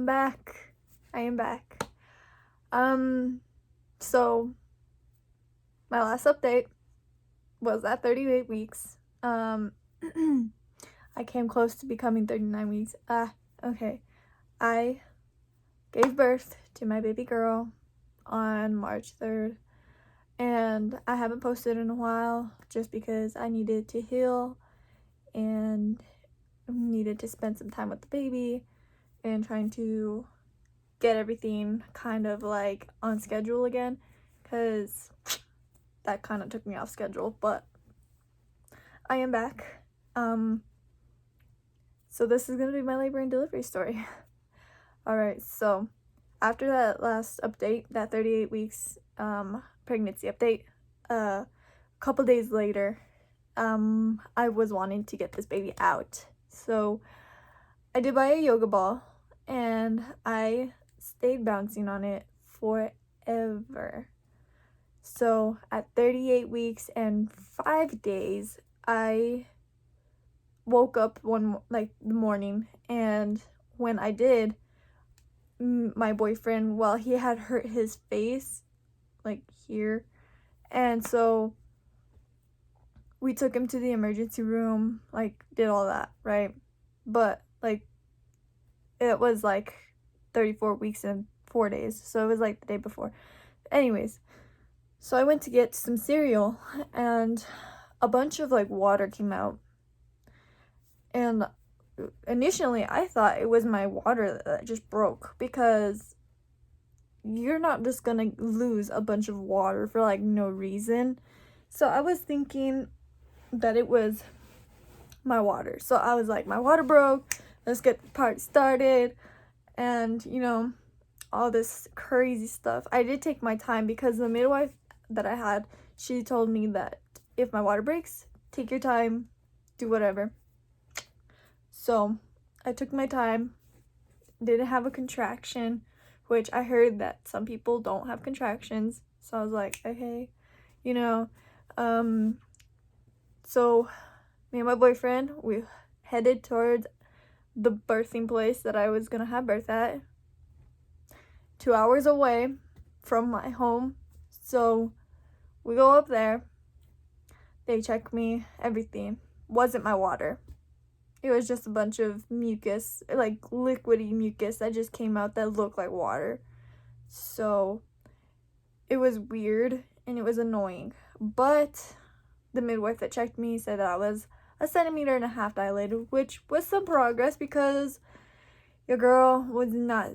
I'm back. I am back. So my last update was at 38 weeks. I came close to becoming 39 weeks. Okay. I gave birth to my baby girl on March 3rd, and I haven't posted in a while just because I needed to heal and needed to spend some time with the baby and trying to get everything kind of like on schedule again, because that kind of took me off schedule. But I am back. So this is gonna be my labor and delivery story. All right, so after that last update, that 38 weeks pregnancy update, a couple days later, I was wanting to get this baby out, so I did buy a yoga ball and I stayed bouncing on it forever. So at 38 weeks and 5 days, I woke up the morning, and when I did, my boyfriend, well, he had hurt his face like here, and so we took him to the emergency room, like did all that, right? But like it was like 34 weeks and 4 days, so it was like the day before. Anyways, so I went to get some cereal and a bunch of like water came out, and initially I thought it was my water that just broke, because you're not just gonna lose a bunch of water for like no reason. So I was thinking that it was my water. So I was like, my water broke, let's get the party started, and all this crazy stuff. I did take my time because the midwife that I had, she told me that if my water breaks, take your time, do whatever. So I took my time, didn't have a contraction, which I heard that some people don't have contractions. So I was like, okay, so me and my boyfriend, we headed towards the birthing place that I was gonna have birth at, 2 hours away from my home. So we go up there, they check me, everything. Wasn't my water. It was just a bunch of mucus, like liquidy mucus that just came out that looked like water. So it was weird and it was annoying. But the midwife that checked me said that I was 1.5 centimeters dilated, which was some progress because your girl was not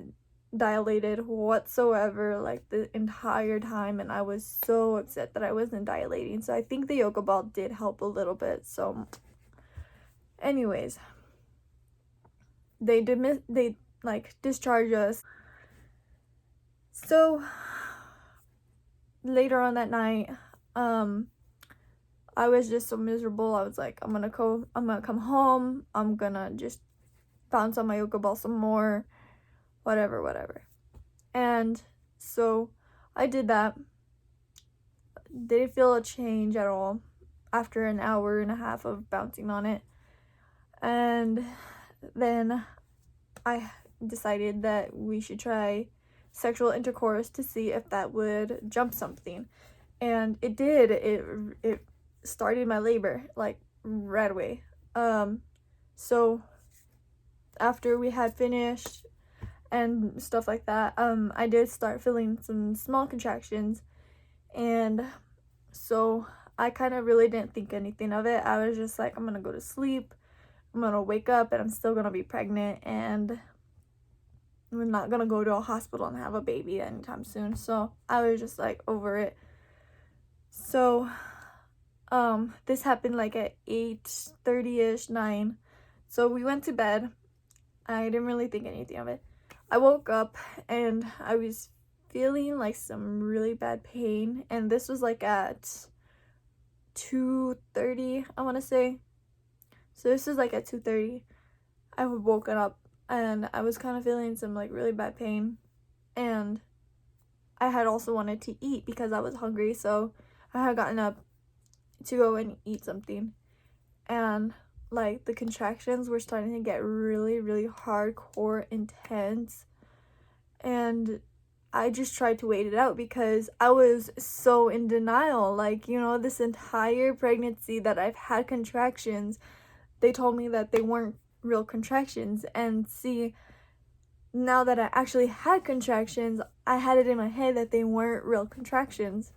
dilated whatsoever like the entire time, and I was so upset that I wasn't dilating. So I think the yoga ball did help a little bit. So anyways, they discharge us. So later on that night, I was just so miserable. I was like, I'm gonna come home, I'm gonna just bounce on my yoga ball some more, whatever. And so I did that. Didn't feel a change at all after an hour and a half of bouncing on it. And then I decided that we should try sexual intercourse to see if that would jump something. And it did. It started my labor like right away. So after we had finished and stuff like that, I did start feeling some small contractions, and so I kind of really didn't think anything of it. I was just like, I'm gonna go to sleep, I'm gonna wake up, and I'm still gonna be pregnant, and we're not gonna go to a hospital and have a baby anytime soon. So I was just like over it. So this happened like at 8:30ish, 9. So we went to bed. I didn't really think anything of it. I woke up and I was feeling like some really bad pain, and this was like at 2:30, I want to say. So this is like at 2:30. I had woken up and I was kind of feeling some like really bad pain, and I had also wanted to eat because I was hungry. So I had gotten up to go and eat something, and like the contractions were starting to get really hardcore intense. And I just tried to wait it out because I was so in denial. Like, this entire pregnancy that I've had contractions, they told me that they weren't real contractions. And see, now that I actually had contractions, I had it in my head that they weren't real contractions.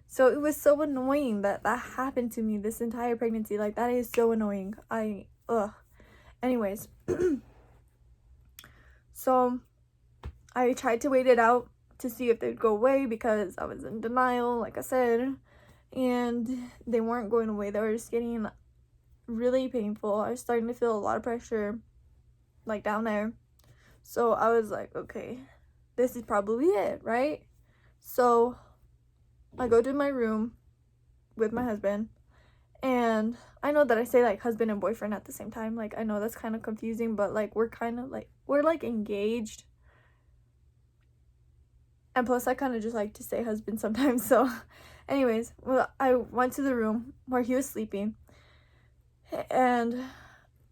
So it was so annoying that that happened to me this entire pregnancy. Like, that is so annoying. Ugh. Anyways, so I tried to wait it out to see if they'd go away because I was in denial, like I said, and they weren't going away. They were just getting really painful. I was starting to feel a lot of pressure, like, down there. So I was like, okay, this is probably it, right? So I go to my room with my husband, and I know that I say, like, husband and boyfriend at the same time. Like, I know that's kind of confusing, but, like, we're engaged. And plus, I kind of just like to say husband sometimes. So anyways, well, I went to the room where he was sleeping, and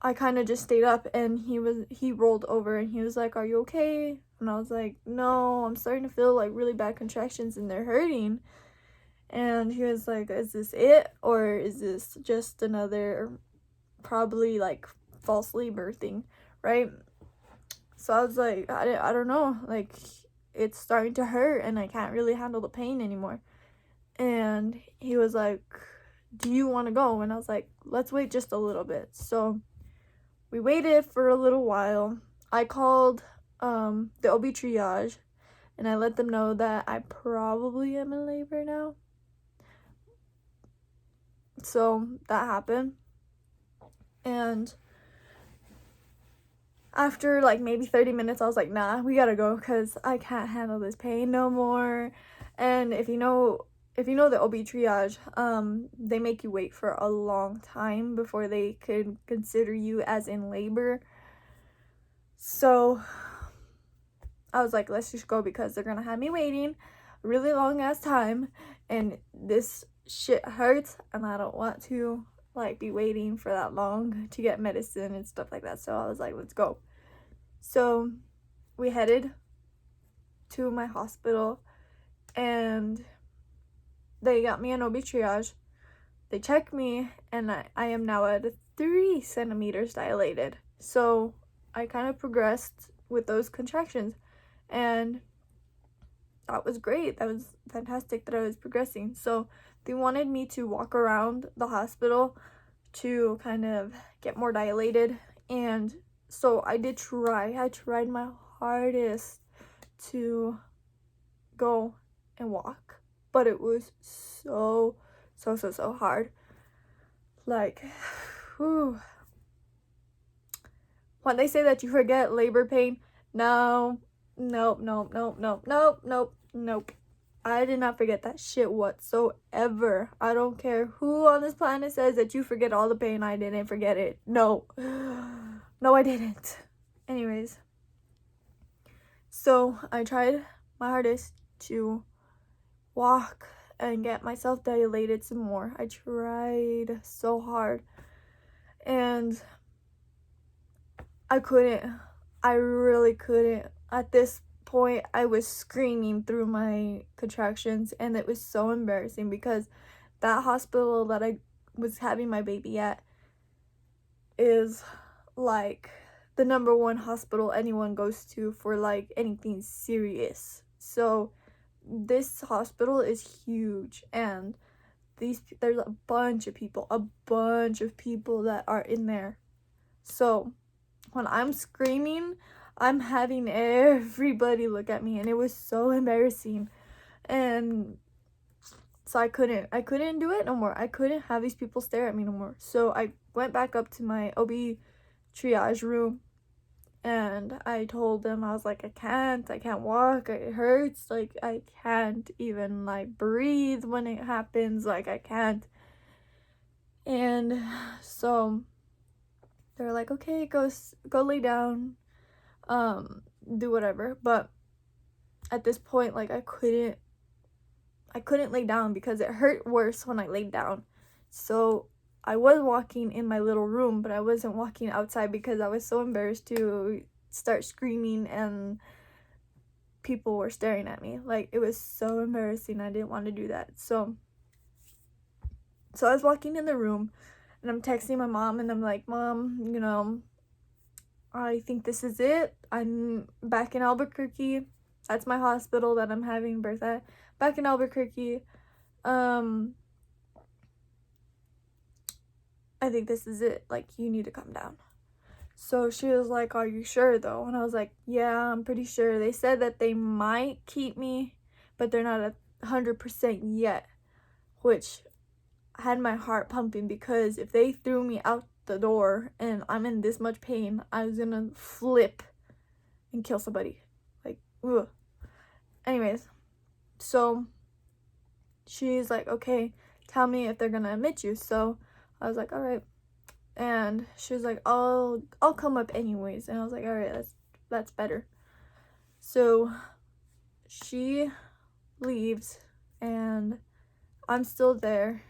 I kind of just stayed up, and he rolled over and he was like, "Are you okay?" And I was like, "No, I'm starting to feel like really bad contractions and they're hurting." And he was like, "Is this it, or is this just another probably like false labor thing, right?" So I was like, I don't know, like, it's starting to hurt and I can't really handle the pain anymore. And he was like, "Do you want to go?" And I was like, "Let's wait just a little bit." So we waited for a little while. I called the OB triage, and I let them know that I probably am in labor now. So that happened. And after like maybe 30 minutes, I was like, "Nah, we gotta go because I can't handle this pain no more." And if you know the OB triage, they make you wait for a long time before they could consider you as in labor. So I was like, let's just go because they're gonna have me waiting a really long ass time, and this shit hurts, and I don't want to like be waiting for that long to get medicine and stuff like that. So I was like, let's go. So we headed to my hospital, and they got me an OB triage. They checked me, and I am now at 3 centimeters dilated. So I kind of progressed with those contractions, and that was great. That was fantastic that I was progressing. So they wanted me to walk around the hospital to kind of get more dilated, and so I did try. I tried my hardest to go and walk, but it was so hard. Like, whew. When they say that you forget labor pain, no, nope. I did not forget that shit whatsoever. I don't care who on this planet says that you forget all the pain. I didn't forget it. No. No, I didn't. Anyways, so I tried my hardest to walk and get myself dilated some more. I tried so hard, and I couldn't. I really couldn't. At this point, I was screaming through my contractions, and it was so embarrassing because that hospital that I was having my baby at is like the number one hospital anyone goes to for like anything serious. So this hospital is huge, and there's a bunch of people that are in there. So when I'm screaming, I'm having everybody look at me, and it was so embarrassing. And so I couldn't do it no more. I couldn't have these people stare at me no more. So I went back up to my OB triage room, and I told them, I was like, I can't walk, it hurts, like I can't even like breathe when it happens, like I can't. And so they're like, okay, go lay down, do whatever. But at this point, like I couldn't lay down because it hurt worse when I laid down. So I was walking in my little room, but I wasn't walking outside because I was so embarrassed to start screaming and people were staring at me. Like, it was so embarrassing. I didn't want to do that. So I was walking in the room and I'm texting my mom and I'm like, Mom, you know, I think this is it. I'm back in Albuquerque. That's my hospital that I'm having birth at. Back in Albuquerque. I think this is it. Like, you need to come down. So she was like, are you sure though? And I was like, yeah, I'm pretty sure. They said that they might keep me, but they're not 100% yet, which had my heart pumping, because if they threw me out the door and I'm in this much pain, I was gonna flip and kill somebody. Like, ugh. Anyways, so she's like, okay, tell me if they're gonna admit you. So I was like, all right. And she was like, I'll come up anyways. And I was like, all right, that's better. So she leaves and I'm still there,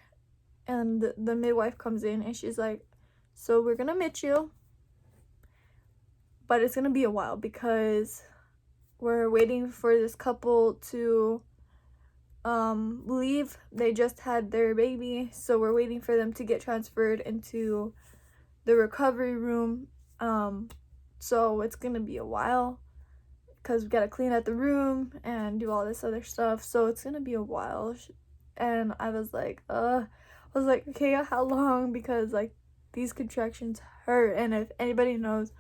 and the midwife comes in and she's like, so we're gonna admit you, but it's gonna be a while because we're waiting for this couple to leave. They just had their baby, so we're waiting for them to get transferred into the recovery room. So it's gonna be a while because we gotta clean out the room and do all this other stuff, so it's gonna be a while. And I was like, okay, how long? Because like, these contractions hurt, and if anybody knows,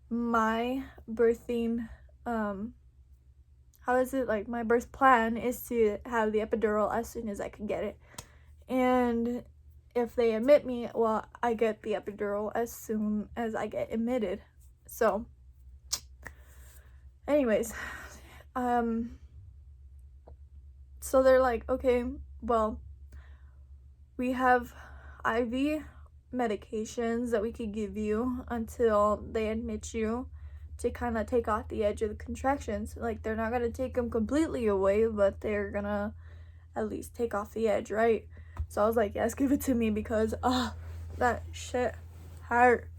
my birthing, how is it, like, my birth plan is to have the epidural as soon as I can get it. And if they admit me, well, I get the epidural as soon as I get admitted. So anyways, so they're like, okay, well, we have IV medications that we could give you until they admit you, to kind of take off the edge of the contractions. Like, they're not gonna take them completely away, but they're gonna at least take off the edge, right? So I was like, yes, give it to me, because that shit hurt.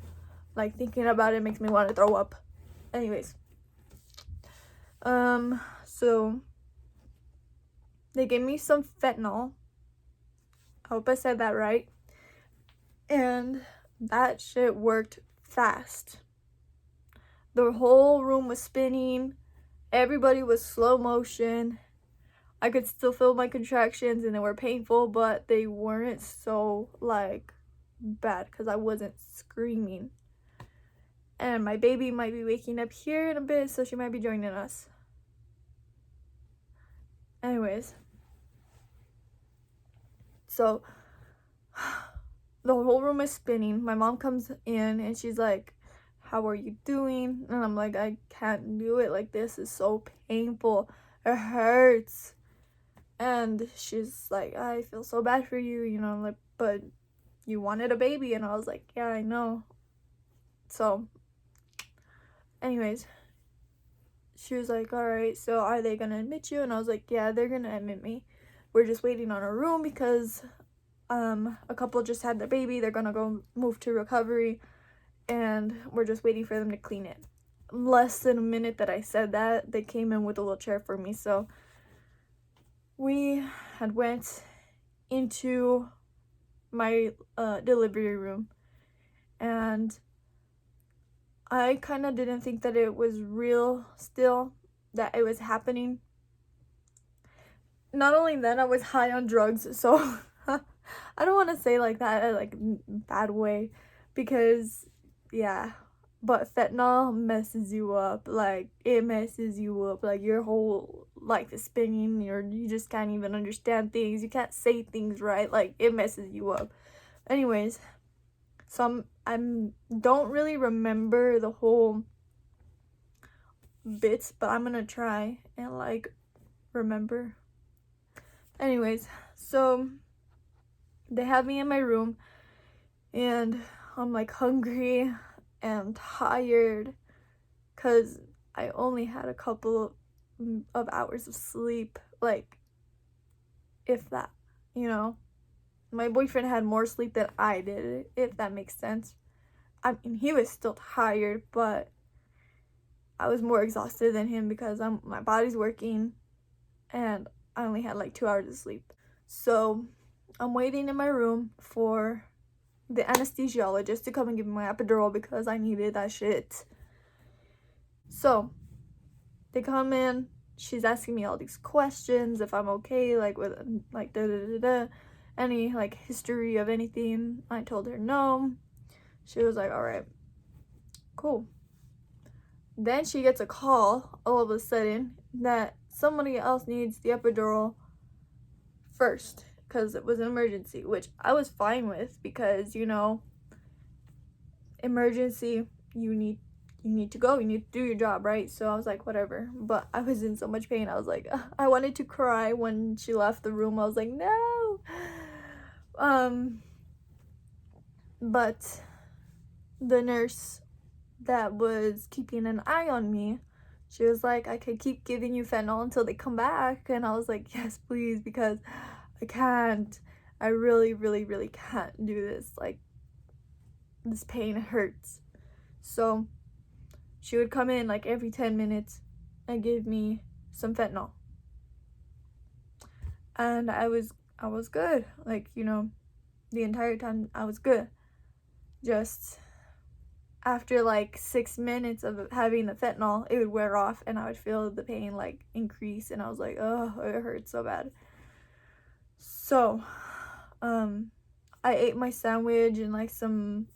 Like, thinking about it makes me want to throw up. Anyways, so they gave me some fentanyl. I hope I said that right. And that shit worked fast. The whole room was spinning. Everybody was slow motion. I could still feel my contractions and they were painful, but they weren't so, like, bad because I wasn't screaming. And my baby might be waking up here in a bit, so she might be joining us. Anyways. So the whole room is spinning. My mom comes in and she's like, how are you doing? And I'm like, I can't do it. Like, this is so painful. It hurts. And she's like, I feel so bad for you, you know, like, but you wanted a baby. And I was like, yeah, I know. So anyways, she was like, all right, so are they gonna admit you? And I was like, yeah, they're gonna admit me. We're just waiting on a room because a couple just had their baby. They're gonna go move to recovery, and we're just waiting for them to clean it. Less than a minute that I said that, they came in with a wheelchair for me. So we had went into my delivery room, and I kind of didn't think that it was real still, that it was happening. Not only that, I was high on drugs, so I don't want to say like that in like bad way, because yeah, but fentanyl messes you up. Like, it messes you up. Like, your whole life is spinning. You just can't even understand things. You can't say things right. Like, it messes you up. Anyways, so I'm don't really remember the whole bits, but I'm gonna try and like remember. Anyways, so they have me in my room, and I'm like hungry and tired because I only had a couple of hours of sleep, like, if that, you know. My boyfriend had more sleep than I did, if that makes sense. I mean, he was still tired, but I was more exhausted than him because my body's working and I only had like 2 hours of sleep. So I'm waiting in my room for the anesthesiologist to come and give me my epidural because I needed that shit. So they come in, she's asking me all these questions, if I'm okay, like with like any like history of anything. I told her no. She was like, all right, cool. Then she gets a call all of a sudden that somebody else needs the epidural first because it was an emergency, which I was fine with because, you know, emergency, you need to go, you need to do your job, right? So I was like, whatever. But I was in so much pain. I was like, I wanted to cry when she left the room. I was like, no. But the nurse that was keeping an eye on me, she was like, I could keep giving you fentanyl until they come back. And I was like, yes, please, because I can't. I really, really, really can't do this. Like, this pain hurts. So she would come in like every 10 minutes and give me some fentanyl. And I was good. Like, you know, the entire time I was good. Just after like 6 minutes of having the fentanyl, it would wear off and I would feel the pain like increase and I was like, oh, it hurts so bad. So, I ate my sandwich and like some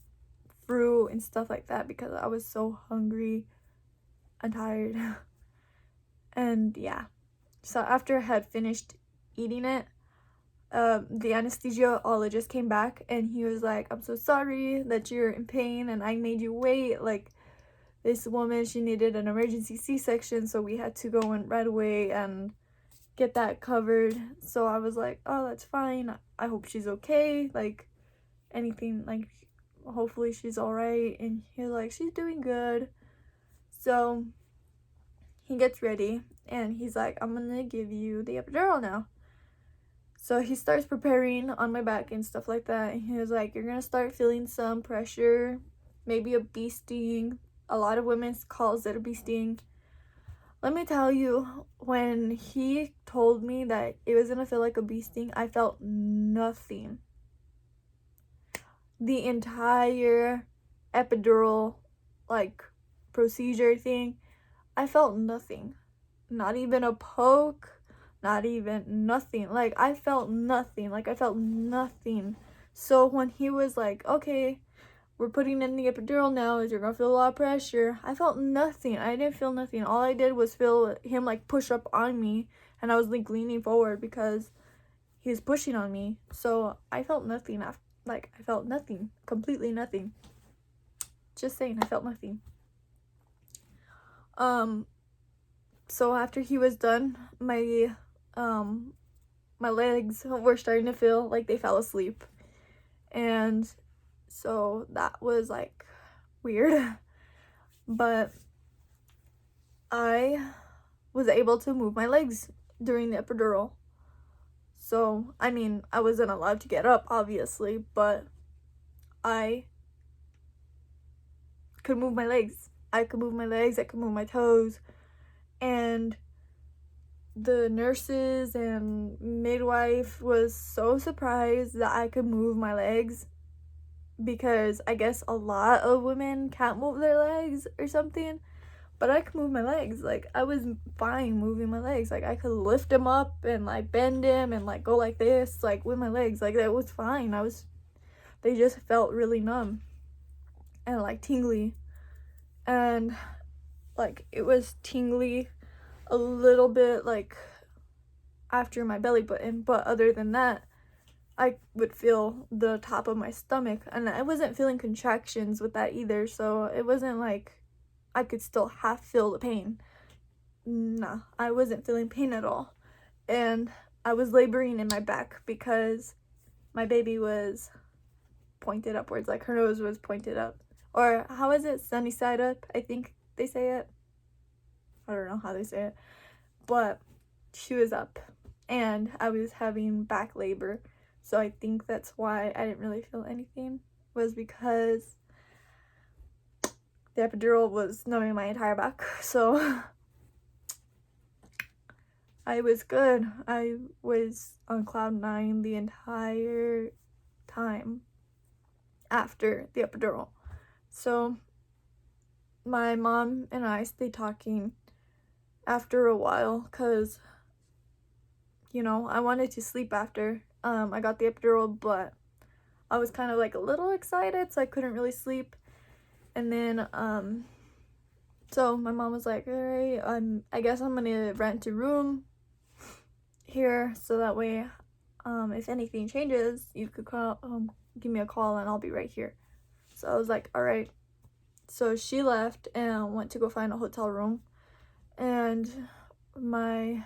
fruit and stuff like that because I was so hungry and tired. And yeah, so after I had finished eating it, the anesthesiologist came back and he was like, I'm so sorry that you're in pain and I made you wait. Like, this woman, she needed an emergency C-section, so we had to go in right away and get that covered. So I was like, oh, that's fine. I hope she's okay. Like, anything, like, hopefully she's all right. And he was like, she's doing good. So he gets ready and he's like, I'm gonna give you the epidural now. So he starts preparing on my back and stuff like that. And he was like, you're gonna start feeling some pressure, maybe a bee sting. A lot of women calls it a bee sting. Let me tell you, when he told me that it was gonna feel like a bee sting, I felt nothing. The entire epidural, like, procedure thing, I felt nothing. Not even a poke, not even nothing. Like, I felt nothing. Like, I felt nothing. So when he was like, okay, we're putting in the epidural now, you're gonna feel a lot of pressure, I felt nothing. I didn't feel nothing. All I did was feel him like push up on me, and I was like leaning forward because he was pushing on me. So I felt nothing. I felt nothing, completely nothing. Just saying, I felt nothing. So after he was done, my legs were starting to feel like they fell asleep, and so that was like weird. But I was able to move my legs during the epidural. So, I mean, I wasn't allowed to get up, obviously, but I could move my legs. I could move my legs, I could move my toes. And the nurses and midwife was so surprised that I could move my legs, because I guess a lot of women can't move their legs or something, but I could move my legs. Like, I was fine moving my legs. Like, I could lift them up and like bend them and like go like this, like with my legs. Like, that was fine. They just felt really numb and like tingly, and like it was tingly a little bit like after my belly button, but other than that, I would feel the top of my stomach, and I wasn't feeling contractions with that either, so it wasn't like I could still half feel the pain. Nah, I wasn't feeling pain at all. And I was laboring in my back because my baby was pointed upwards, like her nose was pointed up. Or how is it? Sunny side up, I think they say it. I don't know how they say it. But she was up and I was having back labor. So I think that's why I didn't really feel anything, was because the epidural was numbing my entire back, so I was good. I was on cloud 9 the entire time after the epidural. So my mom and I stayed talking after a while because, you know, I wanted to sleep after I got the epidural, but I was kind of like a little excited, so I couldn't really sleep. And then so my mom was like, all right, I guess I'm gonna rent a room here so that way if anything changes, you could call give me a call and I'll be right here. So I was like, all right. So she left and went to go find a hotel room, and my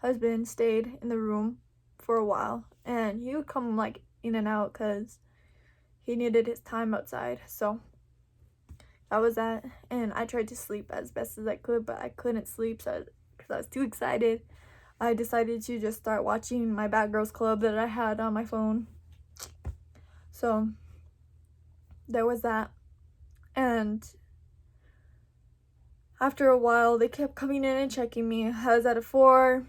husband stayed in the room for a while, and he would come like in and out because he needed his time outside. So that was that, and I tried to sleep as best as I could, but I couldn't sleep because I was too excited. I decided to just start watching my Bad Girls Club that I had on my phone. So there was that. And after a while, they kept coming in and checking me. I was at a 4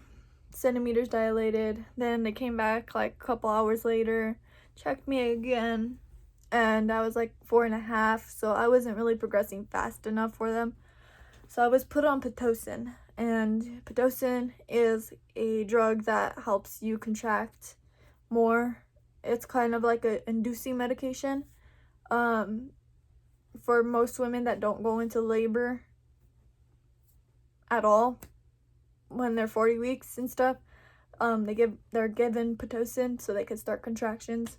centimeters dilated. Then they came back like a couple hours later, checked me again, and I was like 4.5. So I wasn't really progressing fast enough for them. So I was put on Pitocin, and Pitocin is a drug that helps you contract more. It's kind of like a inducing medication for most women that don't go into labor at all when they're 40 weeks and stuff. They're given Pitocin so they can start contractions.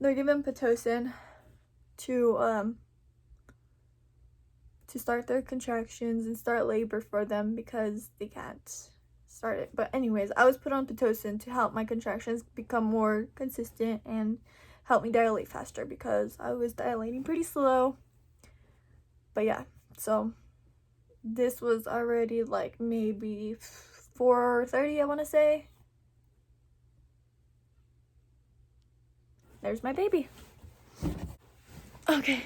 They're given Pitocin to start their contractions and start labor for them because they can't start it. But anyways, I was put on Pitocin to help my contractions become more consistent and help me dilate faster because I was dilating pretty slow. But yeah, so this was already like maybe 4:30, I want to say. There's my baby. Okay.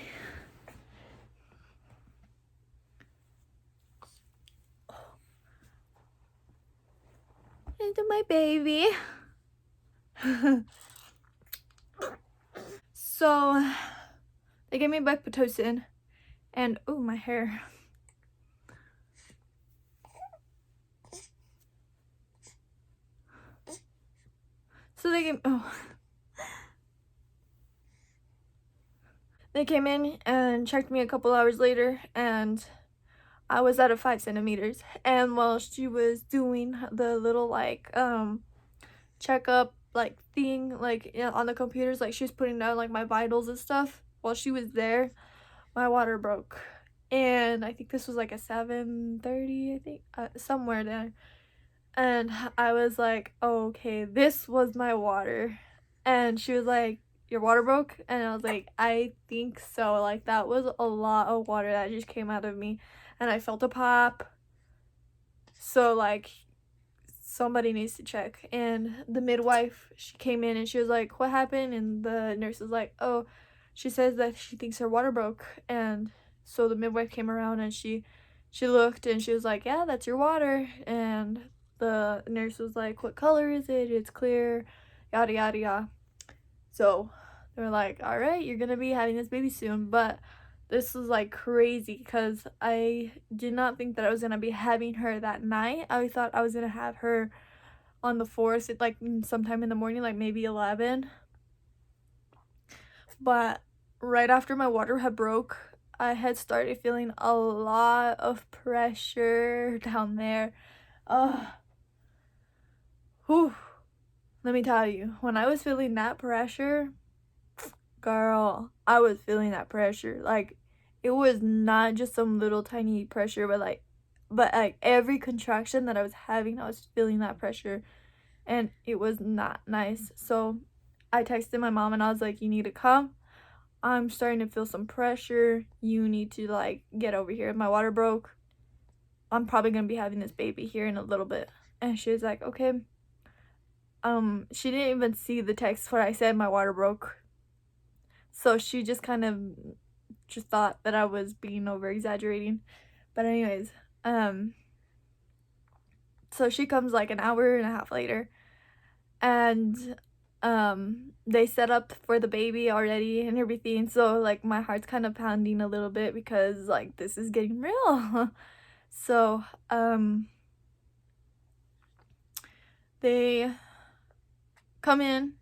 Into my baby. So they gave me back Pitocin, and oh, my hair. So they came in and checked me a couple hours later, and I was at a 5 centimeters. And while she was doing the little like checkup like thing like on the computers, like she was putting down like my vitals and stuff, while she was there, my water broke. And I think this was like a 7:30, I think, somewhere there. And I was like, oh, okay, this was my water. And she was like, your water broke? And I was like, I think so. Like, that was a lot of water that just came out of me. And I felt a pop. So, like, somebody needs to check. And the midwife, she came in and she was like, what happened? And the nurse was like, oh, she says that she thinks her water broke. And so the midwife came around and she looked and she was like, yeah, that's your water. And the nurse was like, what color is it? It's clear, yada yada yada. So they were like, all right, you're gonna be having this baby soon. But this was like crazy because I did not think that I was gonna be having her that night. I thought I was gonna have her on the 4th, like sometime in the morning, like maybe 11. But right after my water had broke, I had started feeling a lot of pressure down there. Whew. Let me tell you, when I was feeling that pressure, girl, I was feeling that pressure. Like, it was not just some little tiny pressure, but like every contraction that I was having, I was feeling that pressure, and it was not nice. So I texted my mom and I was like, you need to come. I'm starting to feel some pressure. You need to like get over here. My water broke. I'm probably gonna be having this baby here in a little bit. And she was like, okay. She didn't even see the text where I said my water broke. So she just kind of just thought that I was being over exaggerating. But anyways, so she comes like an hour and a half later, and they set up for the baby already and everything. So like my heart's kind of pounding a little bit because like this is getting real. So they come in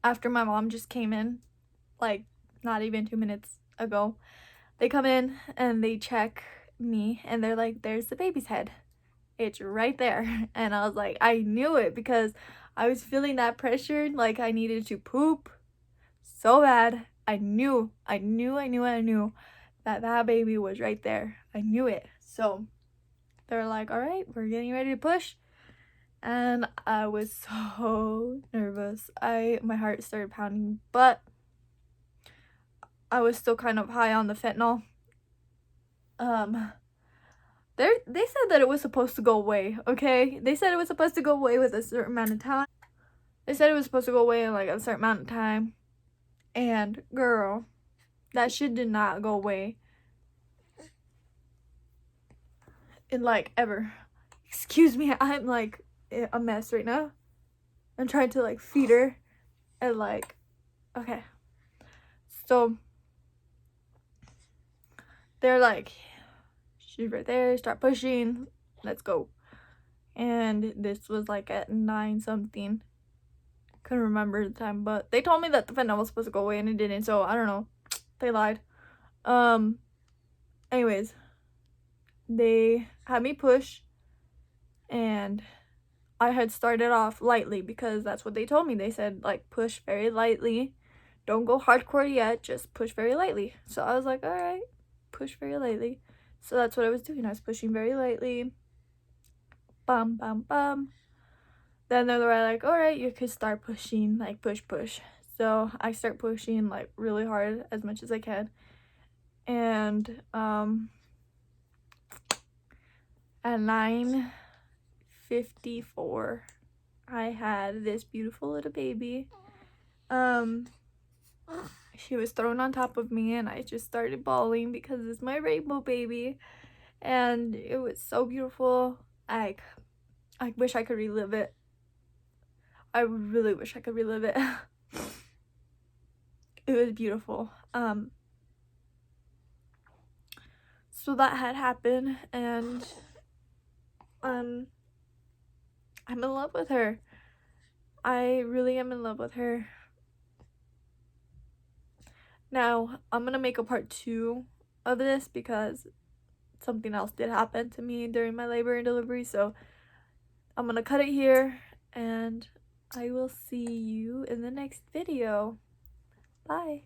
after my mom just came in, like not even 2 minutes ago. They come in and they check me and they're like, there's the baby's head. It's right there. And I was like, I knew it because I was feeling that pressure, like I needed to poop so bad. I knew that that baby was right there. I knew it. So they're like, all right, we're getting ready to push. And I was so nervous. My heart started pounding, but I was still kind of high on the fentanyl. They said that it was supposed to go away, okay? They said it was supposed to go away with a certain amount of time. They said it was supposed to go away in like a certain amount of time. And girl, that shit did not go away in like ever. Excuse me, I'm like a mess right now. I'm trying to like feed her and like, okay. So they're like, she's right there, start pushing, let's go. And this was like at 9 something. Couldn't remember the time, but they told me that the fentanyl was supposed to go away and it didn't, so I don't know. They lied. Anyways, they had me push, and I had started off lightly because that's what they told me. They said like push very lightly, don't go hardcore yet, just push very lightly. So I was like, all right, push very lightly. So that's what I was doing. I was pushing very lightly, bum bum bum. Then they were like, all right, you could start pushing, like push. So I start pushing like really hard, as much as I can. And at 9:54, I had this beautiful little baby. She was thrown on top of me and I just started bawling because it's my rainbow baby. And it was so beautiful. I wish I could relive it. I really wish I could relive it. It was beautiful. So that had happened, and I'm in love with her. I really am in love with her. Now, I'm gonna make a part 2 of this because something else did happen to me during my labor and delivery, so I'm gonna cut it here, and I will see you in the next video. Bye.